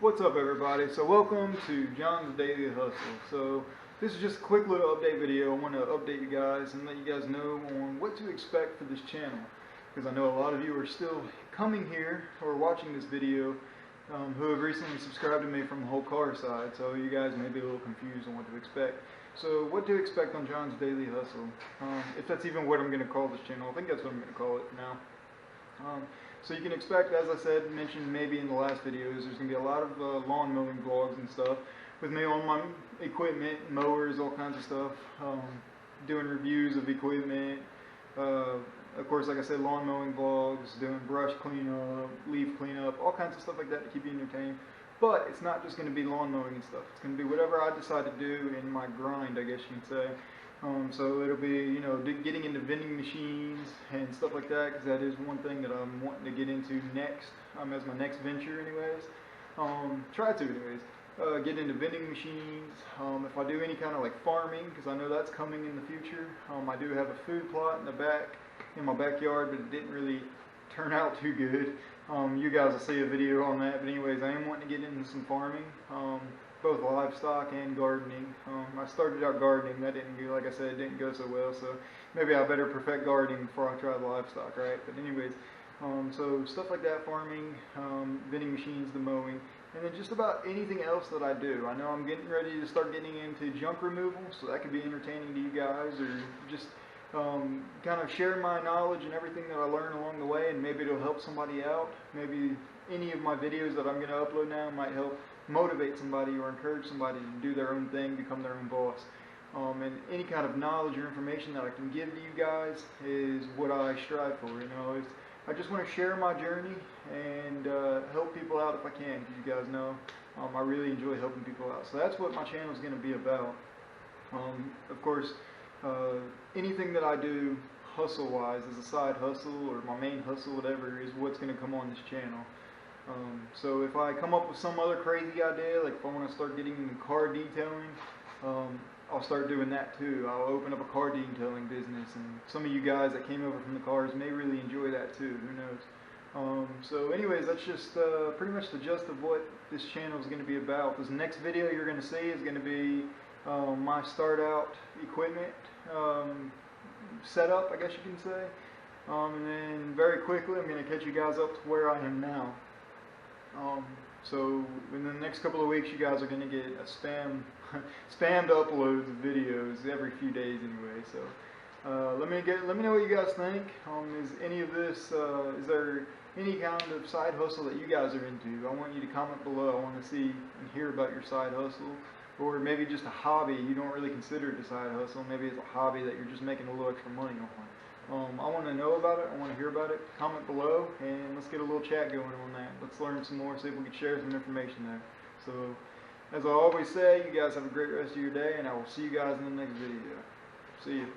What's up, everybody? So welcome to John's Daily Hustle. So this is just a quick little update video. I want to update you guys and let you guys know on what to expect for this channel, because I know a lot of you are still coming here or watching this video who have recently subscribed to me from the whole car side, so you guys may be a little confused on what to expect. So what to expect on John's Daily Hustle, if that's even what I'm going to call this channel. I think that's what I'm going to call it for now. So you can expect, as I said, mentioned maybe in the last videos, there's going to be a lot of lawn mowing vlogs and stuff with me on my equipment, mowers, all kinds of stuff, doing reviews of equipment, of course, like I said, lawn mowing vlogs, doing brush cleanup, leaf cleanup, all kinds of stuff like that to keep you entertained. But it's not just going to be lawn mowing and stuff. It's going to be whatever I decide to do in my grind, I guess you can say. So it'll be, you know, getting into vending machines and stuff like that, because that is one thing that I'm wanting to get into next, as my next venture anyways. Try to anyways. Get into vending machines. If I do any kind of like farming, because I know that's coming in the future. I do have a food plot in my backyard, but it didn't really turn out too good. You guys will see a video on that, but anyways, I am wanting to get into some farming. Both livestock and gardening. I started out gardening. That didn't go, like I said, it didn't go so well. So maybe I better perfect gardening before I try the livestock, right? But anyways, so stuff like that, farming, vending machines, the mowing, and then just about anything else that I do. I know I'm getting ready to start getting into junk removal, so that could be entertaining to you guys, or just kind of share my knowledge and everything that I learn along the way, and maybe it'll help somebody out. Maybe any of my videos that I'm going to upload now might help motivate somebody or encourage somebody to do their own thing, become their own boss. And any kind of knowledge or information that I can give to you guys is what I strive for. You know, I just want to share my journey and help people out if I can, because you guys know I really enjoy helping people out. So that's what my channel is going to be about. Of course, anything that I do hustle-wise as a side hustle or my main hustle, whatever, is what's going to come on this channel. So if I come up with some other crazy idea, like if I want to start getting into car detailing, I'll start doing that too. I'll open up a car detailing business, and some of you guys that came over from the cars may really enjoy that too, who knows. So anyways, that's just pretty much the gist of what this channel is going to be about. This next video you're going to see is going to be my start out equipment setup, I guess you can say. And then very quickly I'm going to catch you guys up to where I am now. So in the next couple of weeks, you guys are going to get a spammed uploads of videos every few days anyway. So let me know what you guys think. Is any of this, is there any kind of side hustle that you guys are into? I want you to comment below. I want to see and hear about your side hustle, or maybe just a hobby you don't really consider it a side hustle. Maybe it's a hobby that you're just making a little extra money on. I want to know about it. I want to hear about it. Comment below, and let's get a little chat going on that. Let's learn some more, see if we can share some information there. So, as I always say, you guys have a great rest of your day, and I will see you guys in the next video. See you.